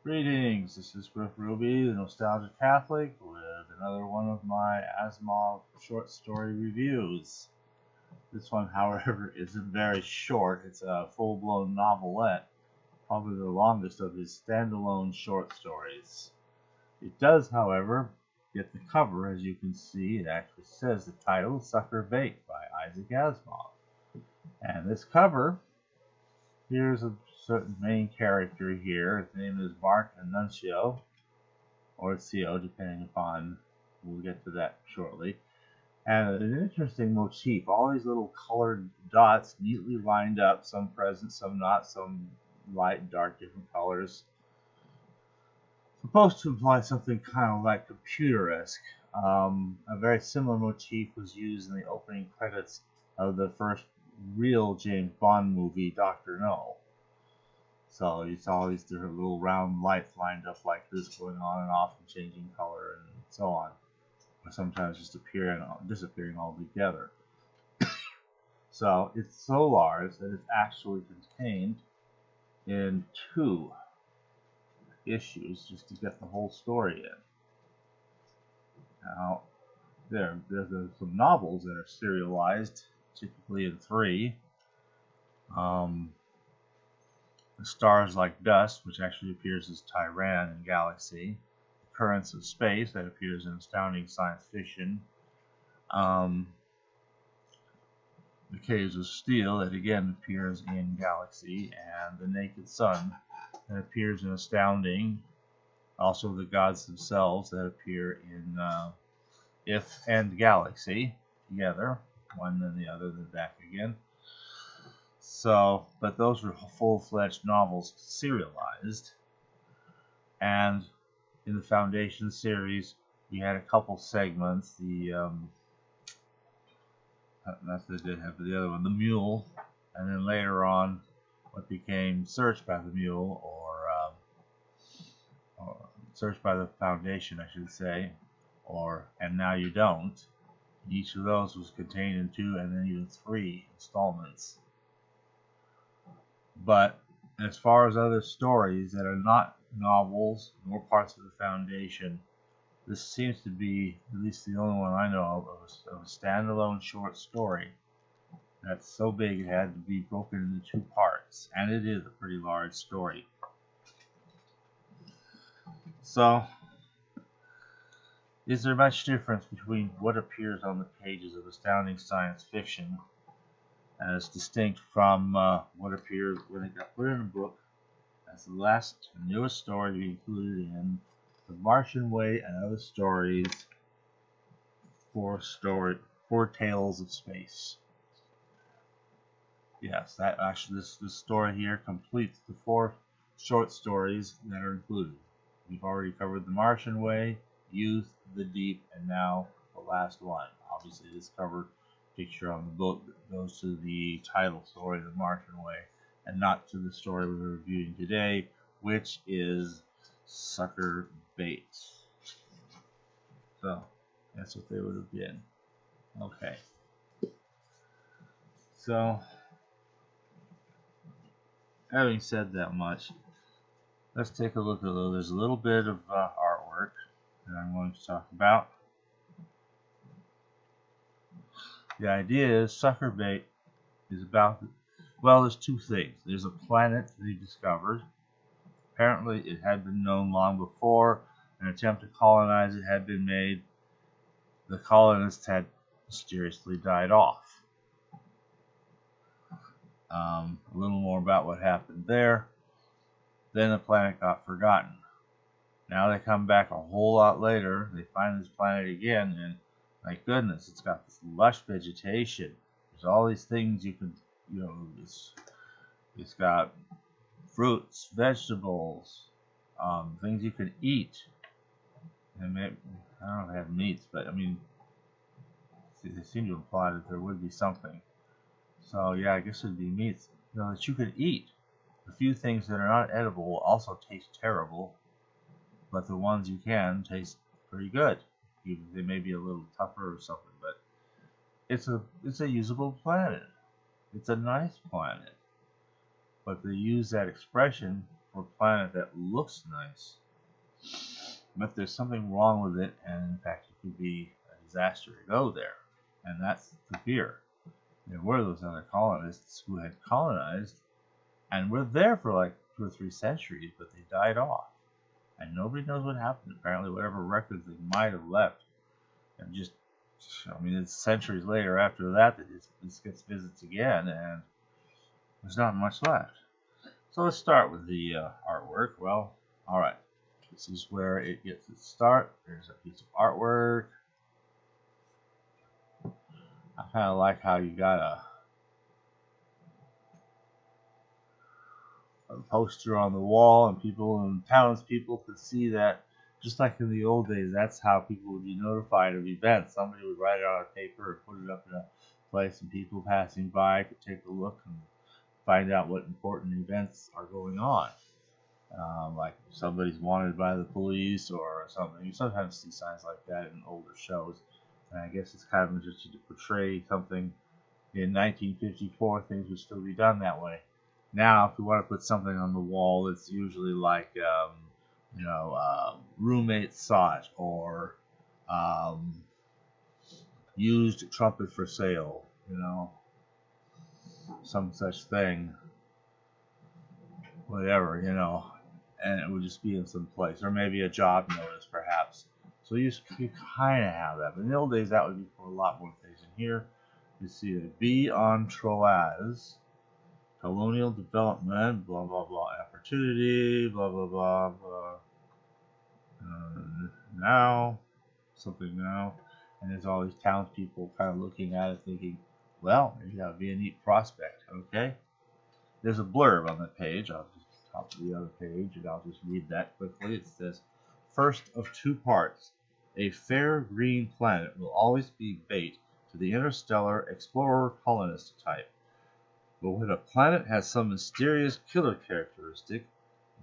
Greetings, this is Griff Ruby, the Nostalgic Catholic, with another one of my Asimov short story reviews. This one, however, isn't very short. It's a full-blown novelette, probably the longest of his standalone short stories. It does, however, get the cover. As you can see, it actually says the title, Sucker Bait by Isaac Asimov. And this cover, here's a certain main character here. His name is Mark Annuncio, or CO, depending upon, we'll get to that shortly. And an interesting motif, all these little colored dots neatly lined up, some present, some not, some light and dark, different colors. Supposed to imply something kind of like computer-esque. A very similar motif was used in the opening credits of the first real James Bond movie, Dr. No. So you saw all these different little round lights lined up like this, going on and off and changing color and so on. Or sometimes just appearing and disappearing altogether. So it's so large that it's actually contained in 2 issues just to get the whole story in. Now, there's some novels that are serialized, typically in 3. The Stars Like Dust, which actually appears as Tyran in Galaxy. The Currents of Space, that appears in Astounding Science Fiction. The Caves of Steel, that again appears in Galaxy. And The Naked Sun, that appears in Astounding. Also the Gods Themselves, that appear in If and Galaxy together. One then the other, then back again. So, but those were full-fledged novels serialized. And in the Foundation series, we had a couple segments. Not that they have the other one, The Mule, and then later on, what became Search by the Mule, or Search by the Foundation, I should say, or And Now You Don't. Each of those was contained in 2 and then even 3 installments. But as far as other stories that are not novels nor parts of the Foundation, this seems to be at least the only one I know of a standalone short story that's so big it had to be broken into 2 parts, and it is a pretty large story. So, is there much difference between what appears on the pages of Astounding Science Fiction as distinct from what appears when it got put in a book as the last and newest story to be included in The Martian Way and Other Stories, 4 Tales of Space? Yes, that actually this story here completes the 4 short stories that are included. We've already covered The Martian Way, Youth, The Deep, and now the last one. Obviously, this cover picture on the book goes to the title story, The Martian Way, and not to the story we're reviewing today, which is Sucker Bait. So, that's what they would have been. Okay. So, having said that much, let's take a look at it. There's a little bit of artwork that I'm going to talk about. The idea is Sucker Bait is about, well, there's 2 things. There's a planet that he discovered. Apparently it had been known long before. An attempt to colonize it had been made. The colonists had mysteriously died off. A little more about what happened there. Then the planet got forgotten. Now they come back a whole lot later. They find this planet again, and my goodness, it's got this lush vegetation. There's all these things you can, it's got fruits, vegetables, things you can eat. And maybe, I don't know if they have meats, but I mean, they seem to imply that there would be something. So yeah, I guess it'd be meats, that you could eat. A few things that are not edible will also taste terrible, but the ones you can taste pretty good. Even they may be a little tougher or something, but it's a usable planet. It's a nice planet. But they use that expression for a planet that looks nice, but there's something wrong with it, and in fact, it could be a disaster to go there. And that's the fear. There were those other colonists who had colonized and were there for like 2 or 3 centuries, but they died off. And nobody knows what happened. Apparently, whatever records they might have left, and just, I mean, it's centuries later after that this gets visits again, and there's not much left. So let's start with the artwork. Well, all right. This is where it gets its start. There's a piece of artwork. I kind of like how you got a poster on the wall, and people and townspeople could see that. Just like in the old days, that's how people would be notified of events. Somebody would write it on a paper and put it up in a place, and people passing by could take a look and find out what important events are going on. Like if somebody's wanted by the police or something. You sometimes see signs like that in older shows. And I guess it's kind of interesting to portray something. In 1954, things would still be done that way. Now, if you want to put something on the wall, it's usually like, roommates saw it, or used trumpet for sale, some such thing. Whatever, and it would just be in some place, or maybe a job notice, perhaps. So you kind of have that. But in the old days, that would be for a lot more things. And here, you see a bee on Troas, colonial development, blah blah blah, opportunity, blah blah blah blah. Now, something now, and there's all these townspeople kind of looking at it, thinking, well, maybe that would be a neat prospect. Okay. There's a blurb on the page. I'll just top of the other page, and I'll just read that quickly. It says, first of 2 parts, a fair green planet will always be bait to the interstellar explorer colonist type. But when a planet has some mysterious killer characteristic,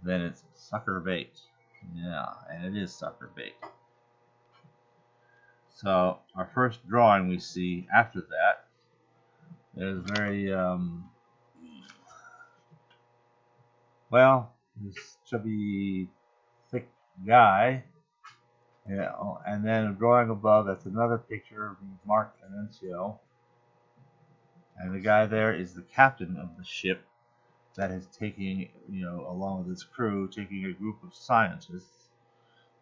then it's sucker bait. Yeah, and it is sucker bait. So our first drawing we see after that is very this chubby, thick guy, and then a drawing above, that's another picture of Mark Annuncio, and the guy there is the captain of the ship that is taking, along with his crew, taking a group of scientists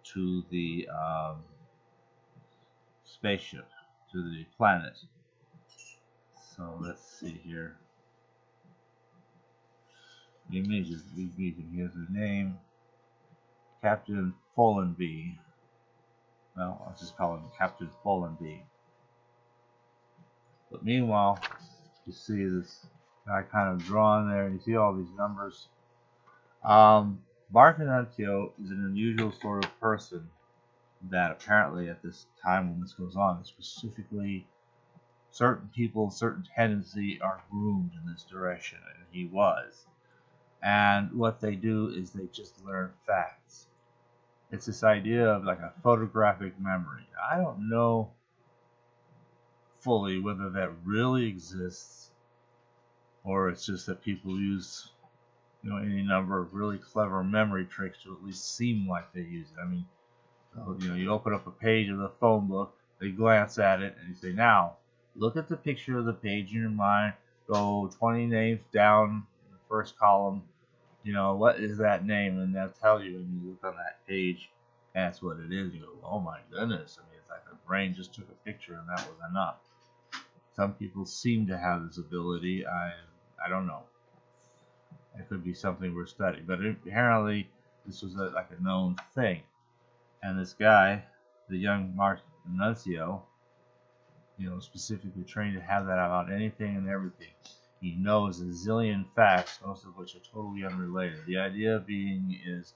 to the spaceship, to the planet. So let's see here. The images we meet him. Here's his name, Captain Follenby. Well, I'll just call him Captain Follenby. But meanwhile, you see this guy kind of drawn there, and you see all these numbers. Mark Annuncio is an unusual sort of person that apparently at this time when this goes on, specifically certain people, certain tendency are groomed in this direction, and he was. And what they do is they just learn facts. It's this idea of like a photographic memory. I don't know fully whether that really exists, or it's just that people use, any number of really clever memory tricks to at least seem like they use it. I mean, you open up a page of the phone book, they glance at it, and you say, now, look at the picture of the page in your mind, go 20 names down the first column, what is that name? And they'll tell you, and you look on that page, that's what it is. You go, oh my goodness. I mean, it's like the brain just took a picture and that was enough. Some people seem to have this ability. I don't know. It could be something we're studying. But apparently, this was like a known thing. And this guy, the young Mark Annuncio, specifically trained to have that about anything and everything. He knows a zillion facts, most of which are totally unrelated. The idea being is,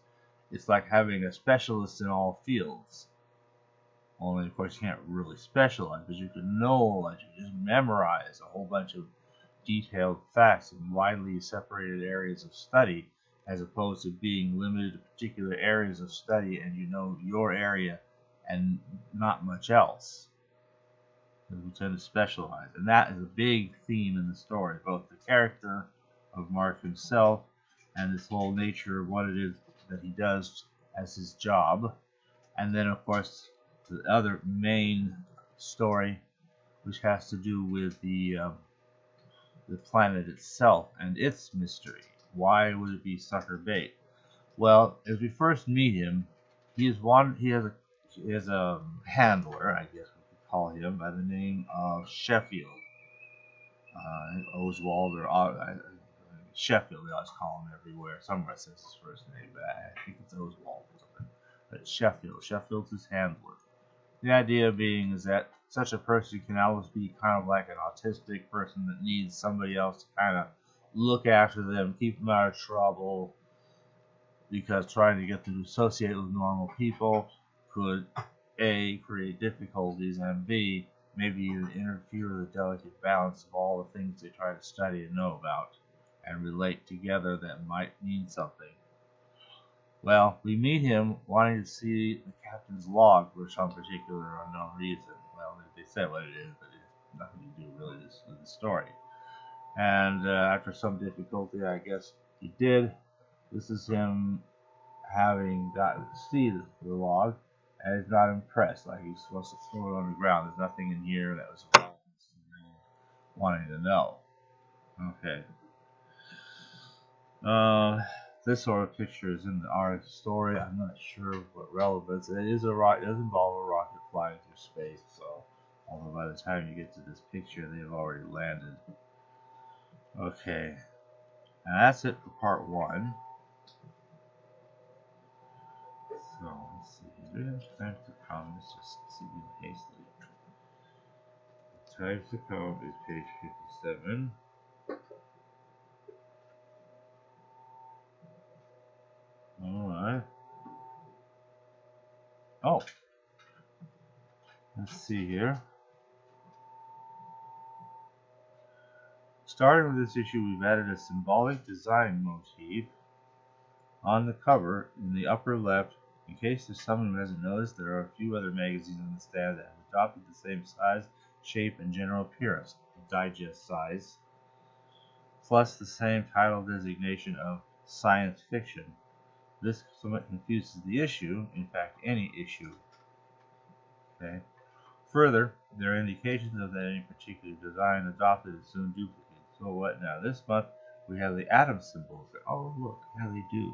it's like having a specialist in all fields. Only, of course, you can't really specialize, but you can know, like, you just memorize a whole bunch of detailed facts in widely separated areas of study, as opposed to being limited to particular areas of study, and your area and not much else. We tend to specialize, and that is a big theme in the story, both the character of Mark himself and this whole nature of what it is that he does as his job. And then, of course, the other main story, which has to do with the planet itself and its mystery. Why would it be sucker bait? Well, as we first meet him, he has a handler, I guess we could call him, by the name of Sheffield. Oswald or Sheffield, they always call him everywhere. Somewhere it says his first name, but I think it's Oswald or something. But Sheffield's his handler. The idea being is that such a person can always be kind of like an autistic person that needs somebody else to kind of look after them, keep them out of trouble, because trying to get them to associate with normal people could A, create difficulties, and B, maybe even interfere with the delicate balance of all the things they try to study and know about and relate together that might mean something. Well, we meet him wanting to see the captain's log for some particular unknown reason. Well, they said what it is, but it has nothing to do really with the story. And after some difficulty, I guess he did. This is him having gotten to see the log, and he's not impressed. Like he's supposed to throw it on the ground. There's nothing in here that was wanting to know. Okay. This sort of picture is in our story. I'm not sure what relevance. It is a rocket. It does involve a rocket flying through space. So, although by the time you get to this picture, they've already landed. Okay, and that's it for part 1. So let's see. Do we have time to come? Let's just see hastily. Time to come is page 57. Alright. Oh. Let's see here. Starting with this issue, we've added a symbolic design motif on the cover in the upper left. In case there's someone who hasn't noticed, there are a few other magazines on the stand that have adopted the same size, shape, and general appearance, digest size, plus the same title designation of science fiction. This somewhat confuses the issue, in fact, any issue. Okay. Further, there are indications of that any particular design adopted is soon duplicated. So what now? This month we have the atom symbols. Oh, look how they do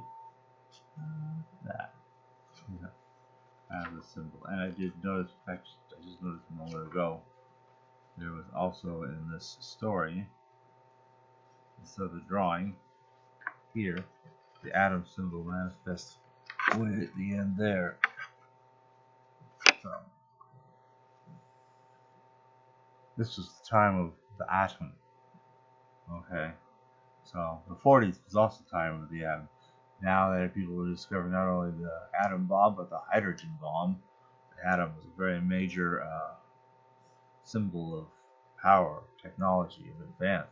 that. Yeah, as a symbol. And I did notice, in fact, I just noticed a moment ago, there was also in this story, instead of the drawing, here, the atom symbol manifests way at the end there. So, this was the time of the atom. Okay, so the 40s was also the time of the atom. Now that people are discovering not only the atom bomb, but the hydrogen bomb, the atom was a very major symbol of power, technology, of advance.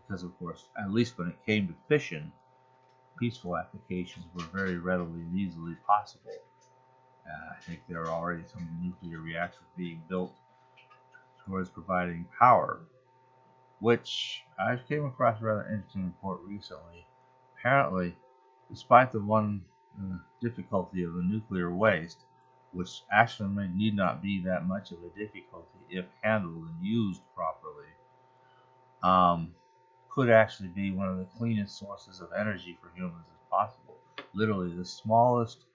Because, of course, at least when it came to fission, peaceful applications were very readily and easily possible. I think there are already some nuclear reactors being built towards providing power, which I came across a rather interesting report recently. Apparently, despite the one difficulty of the nuclear waste, which actually need not be that much of a difficulty if handled and used properly, could actually be one of the cleanest sources of energy for humans as possible. Literally the smallest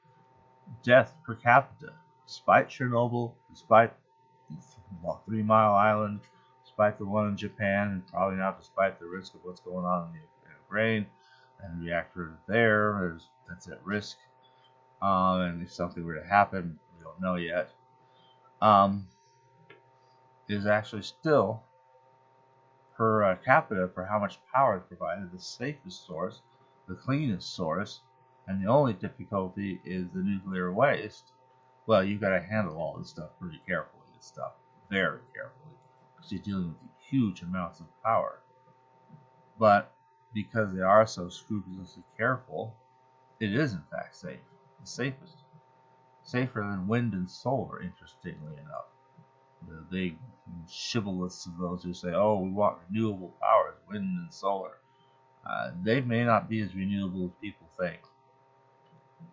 death per capita, despite Chernobyl, despite 3 Mile Island, despite the one in Japan, and probably not despite the risk of what's going on in Ukraine, and the reactor there that's at risk. And if something were to happen, we don't know yet, is actually still per capita for how much power is provided the safest source, the cleanest source, and the only difficulty is the nuclear waste. Well, you've got to handle all this stuff pretty carefully, very carefully, because you're dealing with huge amounts of power. But because they are so scrupulously careful, it is in fact safe, the safest, safer than wind and solar, interestingly enough. The big shibboleths of those who say, oh, we want renewable powers, wind and solar. They may not be as renewable as people think.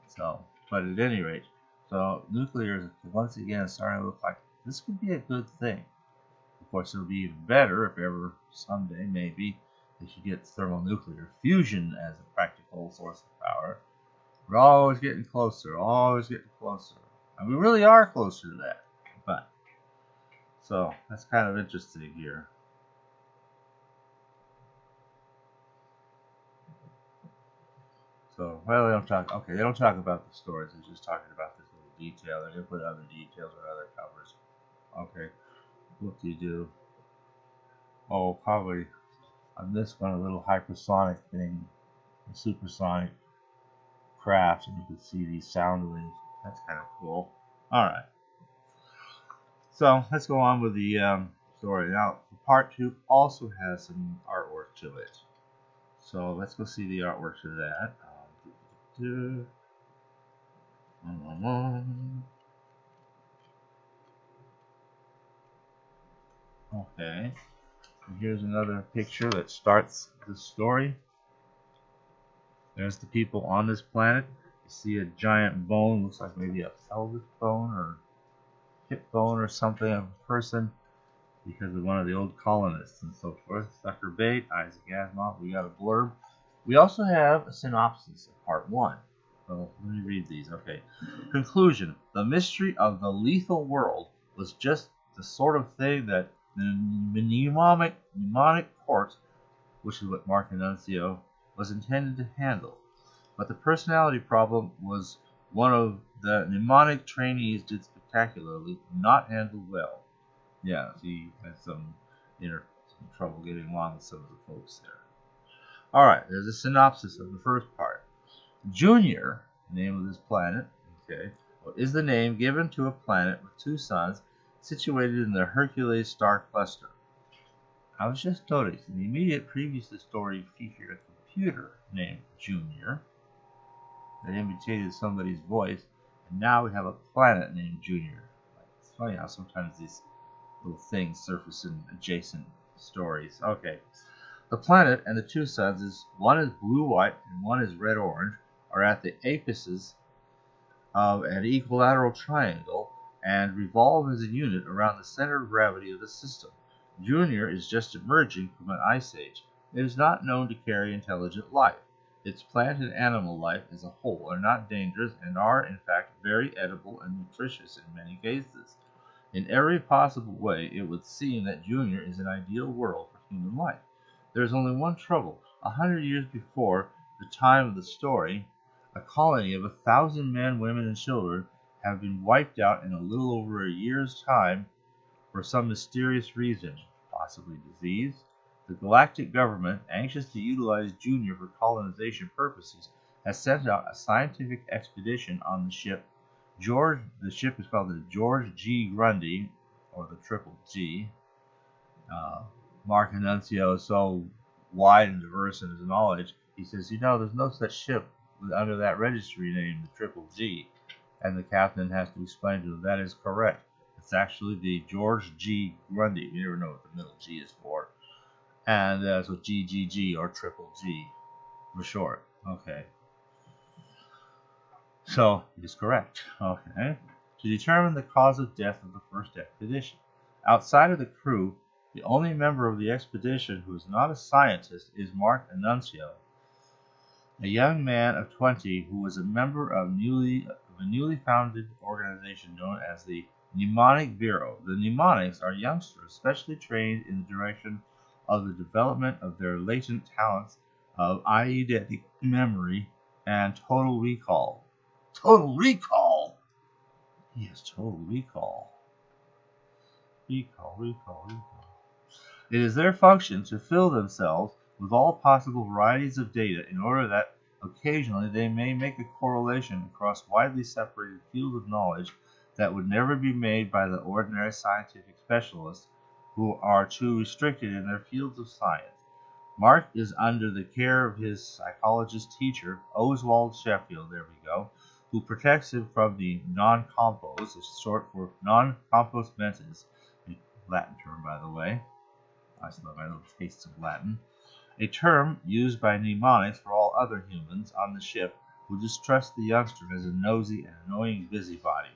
So, but at any rate, so nuclear is once again starting to look like this could be a good thing. Of course, it'll be even better if ever someday maybe they should get thermonuclear fusion as a practical source of power. We're always getting closer, always getting closer. And we really are closer to that. But, so, that's kind of interesting here. So, well, they don't talk, okay, they don't talk about the stories, they're just talking about this little detail. They're going to put other details or other covers. Okay, what do you do? Oh, probably on this one, a little hypersonic thing, a supersonic craft, and you can see these sound waves. That's kind of cool. Alright. So let's go on with the story. Now, part 2 also has some artwork to it. So let's go see the artwork to that. Okay. And here's another picture that starts the story. There's the people on this planet. You see a giant bone, looks like maybe a pelvic bone or hip bone or something of a person because of one of the old colonists and so forth. Sucker Bait, Isaac Asimov, we got a blurb. We also have a synopsis of part 1. So let me read these. Okay. Conclusion. The mystery of the lethal world was just the sort of thing that the mnemonic court, which is what Mark Annuncio, was intended to handle. But the personality problem was one of the mnemonic trainees did spectacularly not handle well. Yeah, he had some trouble getting along with some of the folks there. Alright, there's a synopsis of the first part. Junior, the name of this planet, okay, is the name given to a planet with 2 suns situated in the Hercules star cluster. I was just noticing the immediate previous to the story featured a computer named Junior that imitated somebody's voice, and now we have a planet named Junior. It's funny how sometimes these little things surface in adjacent stories. Okay. The planet and the 2 suns, one is blue-white and one is red-orange, are at the apices of an equilateral triangle and revolve as a unit around the center of gravity of the system. Junior is just emerging from an ice age. It is not known to carry intelligent life. Its plant and animal life as a whole are not dangerous and are, in fact, very edible and nutritious in many cases. In every possible way, it would seem that Junior is an ideal world for human life. There is only one trouble. 100 years before the time of the story, a colony of 1,000 men, women, and children have been wiped out in a little over a year's time for some mysterious reason, possibly disease. The galactic government, anxious to utilize Junior for colonization purposes, has sent out a scientific expedition on the ship. The ship is called the George G. Grundy, or the Triple G. Mark Annuncio is so wide and diverse in his knowledge, he says, there's no such ship under that registry name, the Triple G. And the captain has to explain to him that is correct. It's actually the George G. Grundy. We never know what the middle G is for. And so GGG, or Triple G for short. Okay. So, it is correct. Okay. To determine the cause of death of the first expedition. Outside of the crew, the only member of the expedition who is not a scientist is Mark Annuncio, a young man of 20 who was a member of a newly founded organization known as the Mnemonic Bureau. The mnemonics are youngsters specially trained in the direction of the development of their latent talents of eidetic memory and total recall. Total recall? He has total recall. Recall. It is their function to fill themselves with all possible varieties of data in order that occasionally they may make a correlation across widely separated fields of knowledge that would never be made by the ordinary scientific specialists who are too restricted in their fields of science. Mark is under the care of his psychologist teacher, Oswald Sheffield, there we go, who protects him from the non-compos, which is short for non-compos mentis, a Latin term, by the way. I still have my little tastes of Latin. a term used by mnemonics for all other humans on the ship who distrust the youngster as a nosy and annoying busybody.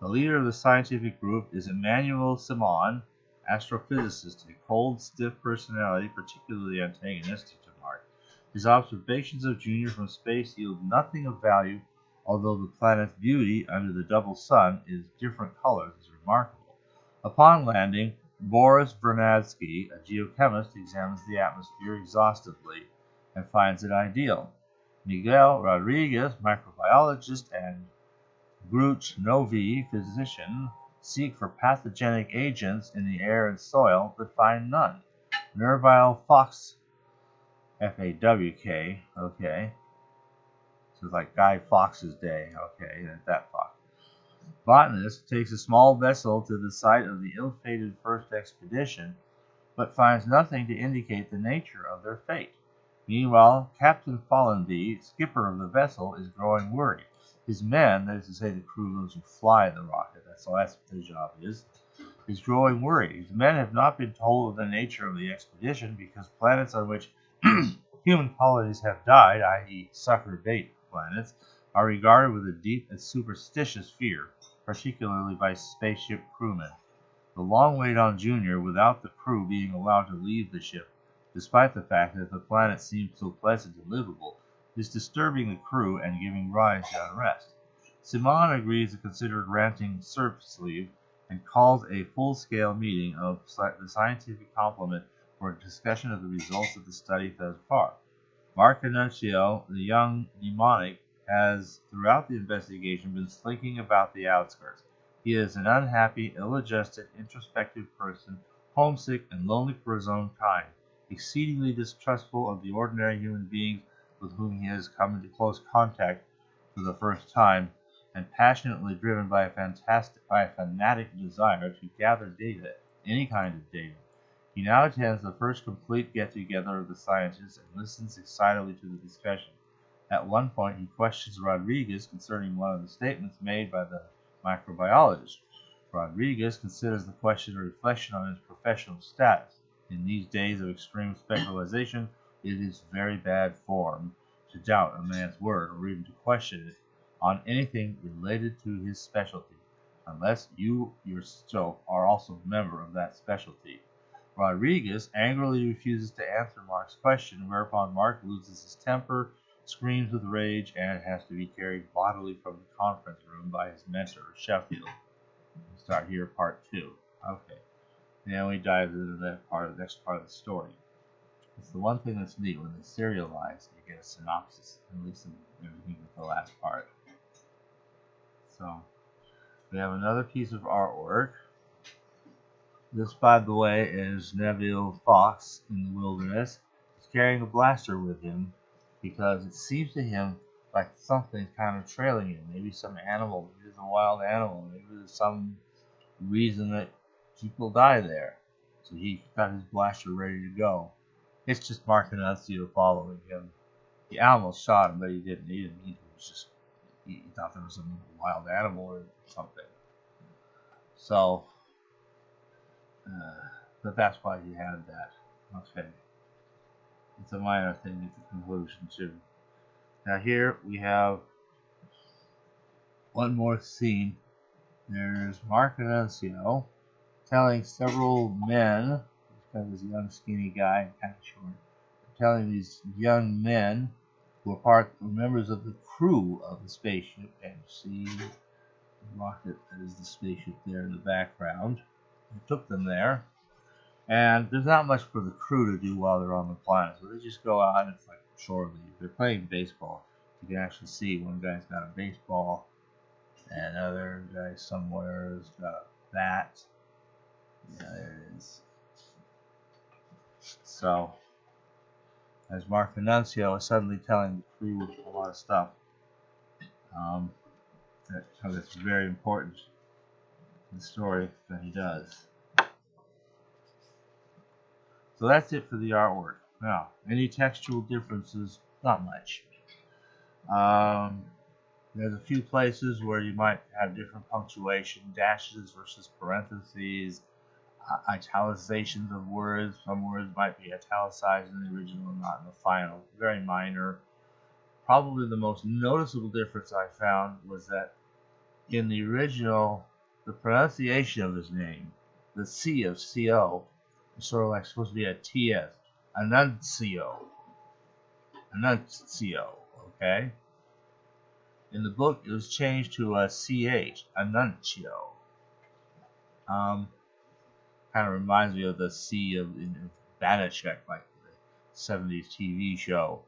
The leader of the scientific group is Emmanuel Simon, astrophysicist, a cold, stiff personality particularly antagonistic to Mark. His observations of Junior from space yield nothing of value, although the planet's beauty under the double sun in different colors is remarkable. Upon landing, Boris Vernadsky, a geochemist, examines the atmosphere exhaustively and finds it ideal. Miguel Rodriguez, microbiologist, and Gruch Novi, physician, seek for pathogenic agents in the air and soil, but find none. Nervile Fox, F-A-W-K, okay. So it's like Guy Fawkes' day, okay, that Fox. Botanist takes a small vessel to the site of the ill-fated first expedition, but finds nothing to indicate the nature of their fate. Meanwhile, Captain Fallenby, skipper of the vessel, is growing worried. His men, that is to say the crew, those who fly the rocket, that's what their job is growing worried. His men have not been told of the nature of the expedition because planets on which human colonies have died, i.e. sucker bait planets, are regarded with a deep and superstitious fear, particularly by spaceship crewmen. The long wait on Junior without the crew being allowed to leave the ship, despite the fact that the planet seems so pleasant and livable, is disturbing the crew and giving rise to unrest. Simon agrees to consider granting service leave and calls a full-scale meeting of the scientific complement for a discussion of the results of the study thus far. Mark Annuncio, the young mnemonic, has throughout the investigation been slinking about the outskirts. He is an unhappy, ill-adjusted, introspective person, homesick and lonely for his own kind, exceedingly distrustful of the ordinary human beings with whom he has come into close contact for the first time, and passionately driven by a fanatic desire to gather data, any kind of data. He now attends the first complete get-together of the scientists and listens excitedly to the discussion. At one point, he questions Rodriguez concerning one of the statements made by the microbiologist. Rodriguez considers the question a reflection on his professional status. In these days of extreme specialization, it is very bad form to doubt a man's word or even to question it on anything related to his specialty, unless you yourself are also a member of that specialty. Rodriguez angrily refuses to answer Mark's question, whereupon Mark loses his temper, screams with rage, and has to be carried bodily from the conference room by his mentor, Sheffield. We'll start here, part 2. Okay. Now we dive into the next part of the story. It's the one thing that's neat when they serialize, you get a synopsis, at least in everything with the last part. So, we have another piece of artwork. This, by the way, is Neville Fox in the wilderness. He's carrying a blaster with him because it seems to him like something's kind of trailing him. Maybe some animal, maybe it's a wild animal, maybe there's some reason that people die there. So he got his blaster ready to go. It's just Mark Annuncio following him. He almost shot him, but he didn't. He thought there was some wild animal or something. So, but that's why he had that. Okay. It's a minor thing at the conclusion, too. Now here we have one more scene. There's Mark Annuncio telling several men, he's got this young skinny guy, kind of short, telling these young men who are members of the crew of the spaceship, and you see the rocket that is the spaceship there in the background. They took them there, and there's not much for the crew to do while they're on the planet, so they just go out and it's like shore leave. They're playing baseball. You can actually see one guy's got a baseball, and another guy somewhere has got a bat. Yeah, there it is. So, as Mark Annuncio is suddenly telling the crew a lot of stuff, that's very important in the story that he does. So that's it for the artwork. Now, any textual differences? Not much. There's a few places where you might have different punctuation, dashes versus parentheses. italicizations of words. Some words might be italicized in the original, not in the final. Very minor. Probably the most noticeable difference I found was that in the original, the pronunciation of his name, the C of CO, is sort of like supposed to be a TS. Annuncio. Annuncio, okay? In the book, it was changed to a CH, Annuncio. Kind of reminds me of the C of in Banachek, like the 70s TV show.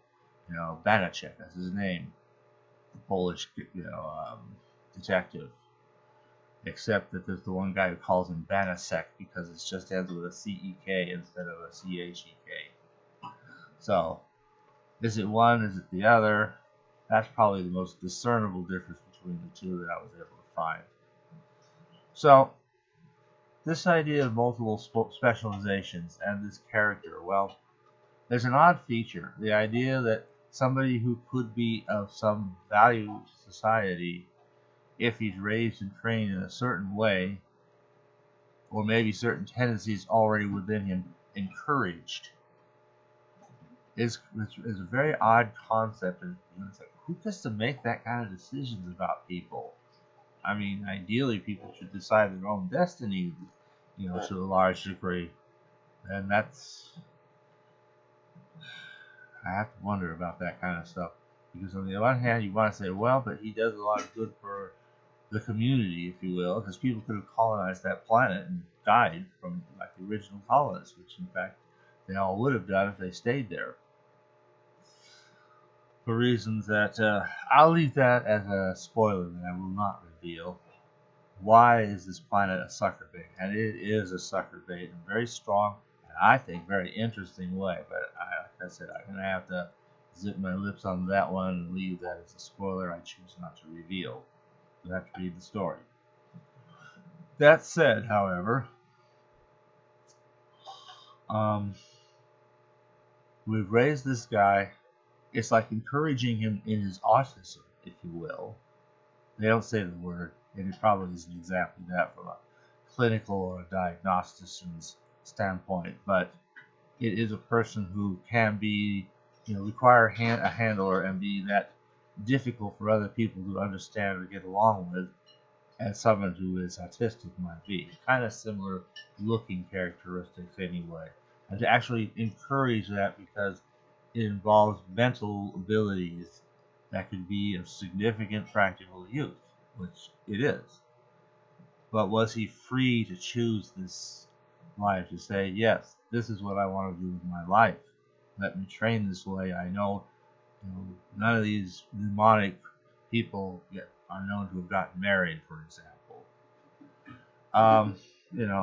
You know, Banachek, that's his name. The Polish, detective. Except that there's the one guy who calls him Banasek because it just ends with a CEK instead of a CHEK. So, is it one? Is it the other? That's probably the most discernible difference between the two that I was able to find. So, this idea of multiple specializations and this character, well, there's an odd feature. The idea that somebody who could be of some value to society, if he's raised and trained in a certain way, or maybe certain tendencies already within him encouraged, is a very odd concept. And it's like, who gets to make that kind of decisions about people? I mean, ideally, people should decide their own destiny, to a large degree. And that's, I have to wonder about that kind of stuff. Because on the one hand, you want to say, well, but he does a lot of good for the community, if you will, because people could have colonized that planet and died from like the original colonists, which in fact they all would have done if they stayed there. For reasons that I'll leave that as a spoiler that I will not reveal. Why is this planet a sucker bait? And it is a sucker bait in a very strong and I think very interesting way. But like I said, I'm going to have to zip my lips on that one and leave that as a spoiler I choose not to reveal. You'll have to read the story. That said, however, we've raised this guy. It's like encouraging him in his autism, if you will. They don't say the word, and it probably isn't exactly that from a clinical or a diagnostician's standpoint, but it is a person who can be, require a handler and be that difficult for other people to understand or get along with, as someone who is autistic might be. Kind of similar looking characteristics anyway. And to actually encourage that because it involves mental abilities that could be of significant practical use, which it is. But was he free to choose this life, to say, yes, this is what I want to do with my life. Let me train this way. I know, none of these mnemonic people are known to have gotten married, for example.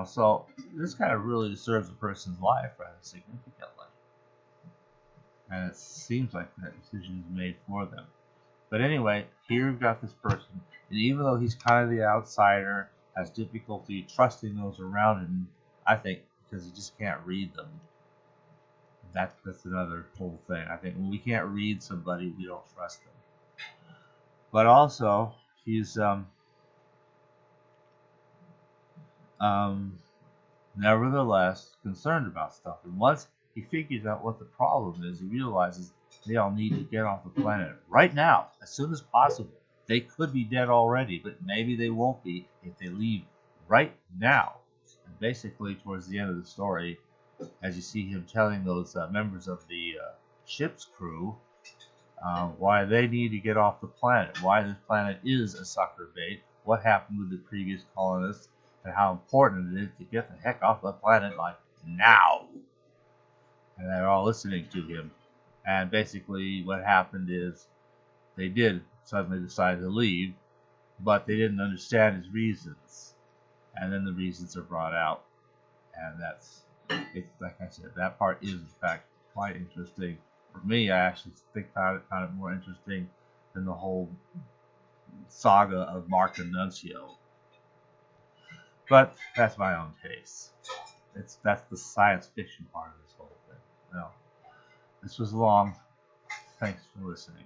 So this kind of really disturbs a person's life rather significantly. And it seems like that decision is made for them. But anyway, here we've got this person, and even though he's kind of the outsider, has difficulty trusting those around him, I think, because he just can't read them. That's another whole thing. I think when we can't read somebody, we don't trust them. But also, he's nevertheless concerned about stuff. And once he figures out what the problem is, he realizes they all need to get off the planet right now, as soon as possible. They could be dead already, but maybe they won't be if they leave right now. And basically, towards the end of the story, as you see him telling those members of the ship's crew why they need to get off the planet, why this planet is a sucker bait, what happened with the previous colonists, and how important it is to get the heck off the planet, like, now. And they're all listening to him. And basically what happened is they did suddenly decide to leave, but they didn't understand his reasons. And then the reasons are brought out. And it's like I said, that part is in fact quite interesting. For me, I actually found it more interesting than the whole saga of Mark Annuncio. But that's my own taste. That's the science fiction part of this whole thing. Well, this was long. Thanks for listening.